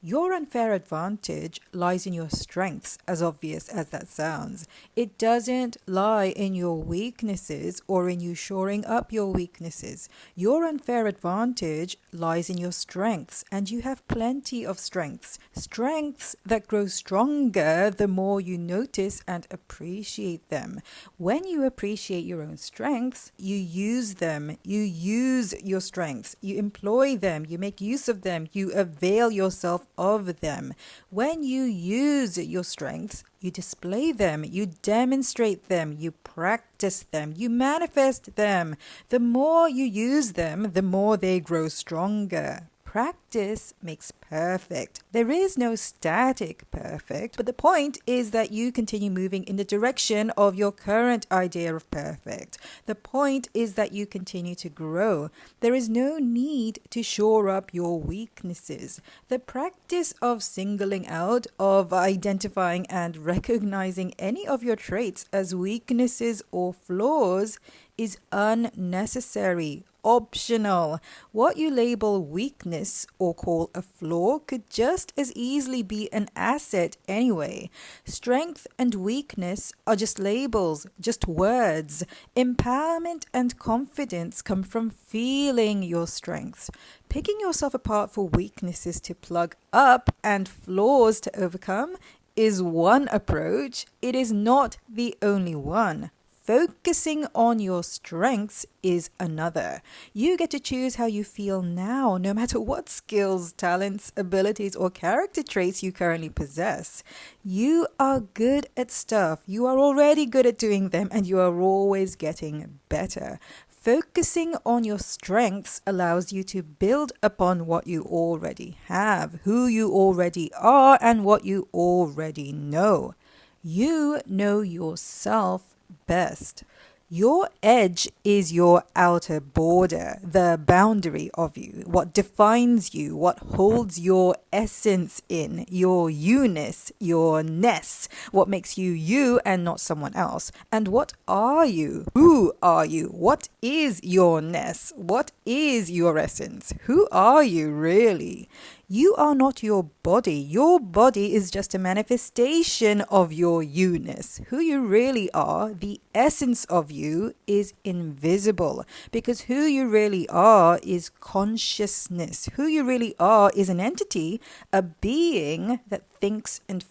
Your unfair advantage lies in your strengths, as obvious as that sounds. It doesn't lie in your weaknesses or in you shoring up your weaknesses. Your unfair advantage lies in your strengths, and you have plenty of strengths. Strengths that grow stronger the more you notice and appreciate them. When you appreciate your own strengths, you use them. You use your strengths. You employ them. You make use of them. You avail yourself of them. When you use your strengths, you display them, you demonstrate them, you practice them, you manifest them. The more you use them, the more they grow stronger. Practice makes perfect. There is no static perfect, but the point is that you continue moving in the direction of your current idea of perfect. The point is that you continue to grow. There is no need to shore up your weaknesses. The practice of singling out, of identifying and recognizing any of your traits as weaknesses or flaws is unnecessary, optional. What you label weakness or call a flaw could just as easily be an asset anyway. Strength and weakness are just labels, just words. Empowerment and confidence come from feeling your strengths. Picking yourself apart for weaknesses to plug up and flaws to overcome is one approach. It is not the only one. Focusing on your strengths is another. You get to choose how you feel now, no matter what skills, talents, abilities, or character traits you currently possess. You are good at stuff. You are already good at doing them, and you are always getting better. Focusing on your strengths allows you to build upon what you already have, who you already are, and what you already know. You know yourself best. Your edge is your outer border, the boundary of you, what defines you, what holds your essence in, your you-ness, your ness, what makes you you and not someone else. And what are you? Who are you? What is your ness? What is your essence? Who are you really? You are not your body. Your body is just a manifestation of your you-ness. Who you really are, the essence of you, is invisible, because who you really are is consciousness. Who you really are is an entity, a being that thinks and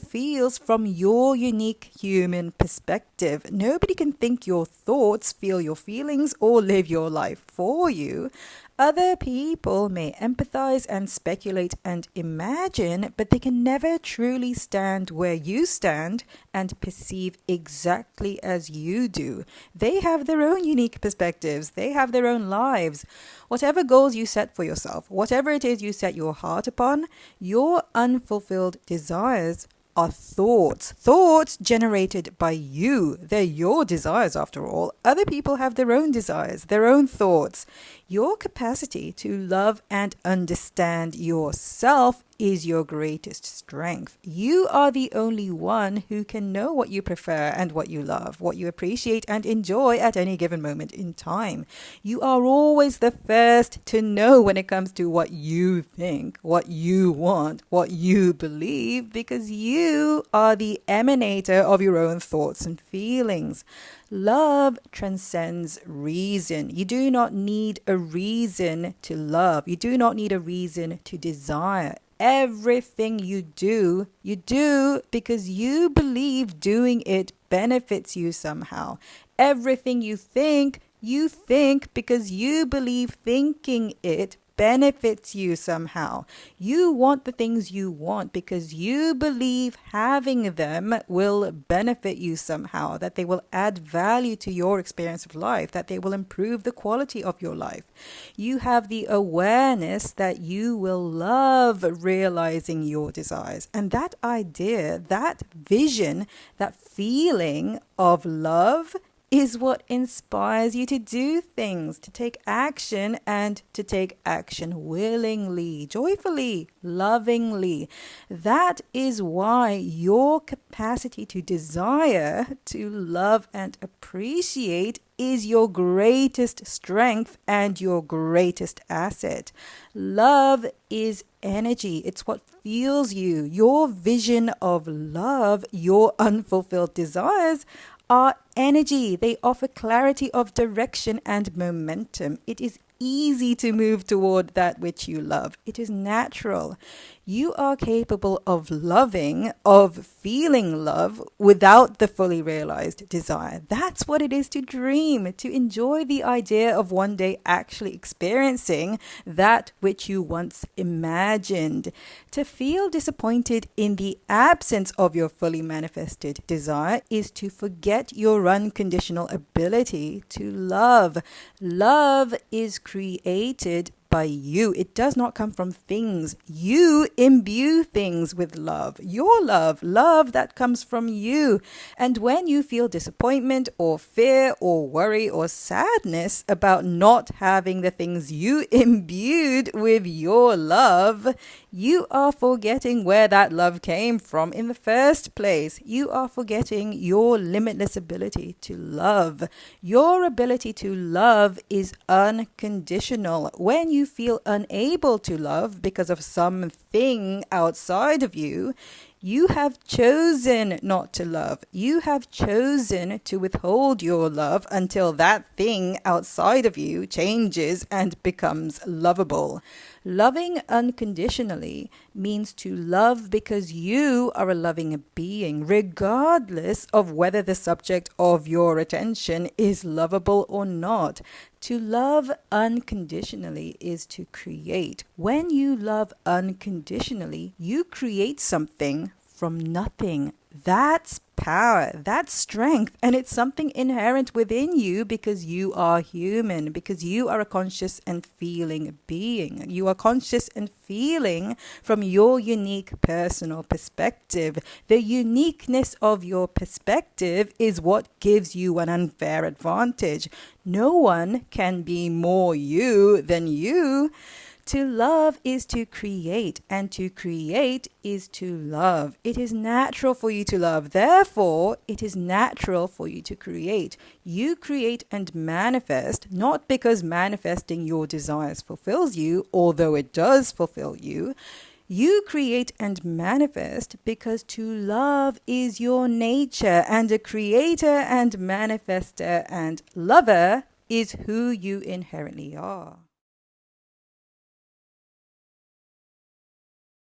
feels from your unique human perspective. Nobody can think your thoughts, feel your feelings, or live your life for you. Other people may empathize and speculate and imagine, but they can never truly stand where you stand and perceive exactly as you do. They have their own unique perspectives. They have their own lives. Whatever goals you set for yourself, whatever it is you set your heart upon, your unfulfilled desires are thoughts generated by you. They're your desires after all. Other people have their own desires, their own thoughts. Your capacity to love and understand yourself is your greatest strength. You are the only one who can know what you prefer and what you love, what you appreciate and enjoy at any given moment in time. You are always the first to know when it comes to what you think, what you want, what you believe, because you are the emanator of your own thoughts and feelings. Love transcends reason. You do not need a reason to love. You do not need a reason to desire. Everything you do because you believe doing it benefits you somehow. Everything you think because you believe thinking it benefits you somehow. You want the things you want because you believe having them will benefit you somehow, that they will add value to your experience of life, that they will improve the quality of your life. You have the awareness that you will love realizing your desires. And that idea, that vision, that feeling of love is what inspires you to do things, to take action, and to take action willingly, joyfully, lovingly. That is why your capacity to desire, to love and appreciate is your greatest strength and your greatest asset. Love is energy. It's what fuels you. Your vision of love, your unfulfilled desires are energy. They offer clarity of direction and momentum. It is easy to move toward that which you love. It is natural. You are capable of loving, of feeling love without the fully realized desire. That's what it is to dream, to enjoy the idea of one day actually experiencing that which you once imagined. To feel disappointed in the absence of your fully manifested desire is to forget your unconditional ability to love. Love is created by you. It does not come from things. You imbue things with love. Your love that comes from you. And when you feel disappointment or fear or worry or sadness about not having the things you imbued with your love, you are forgetting where that love came from in the first place. You are forgetting your limitless ability to love. Your ability to love is unconditional. When you feel unable to love because of something outside of you, you have chosen not to love. You have chosen to withhold your love until that thing outside of you changes and becomes lovable. Loving unconditionally means to love because you are a loving being, regardless of whether the subject of your attention is lovable or not. To love unconditionally is to create. When you love unconditionally, you create something from nothing. That's power, that's strength, and it's something inherent within you because you are human, because you are a conscious and feeling being. You are conscious and feeling from your unique personal perspective. The uniqueness of your perspective is what gives you an unfair advantage. No one can be more you than you. To love is to create, and to create is to love. It is natural for you to love. Therefore, it is natural for you to create. You create and manifest, not because manifesting your desires fulfills you, although it does fulfill you. You create and manifest because to love is your nature, and a creator and manifester and lover is who you inherently are.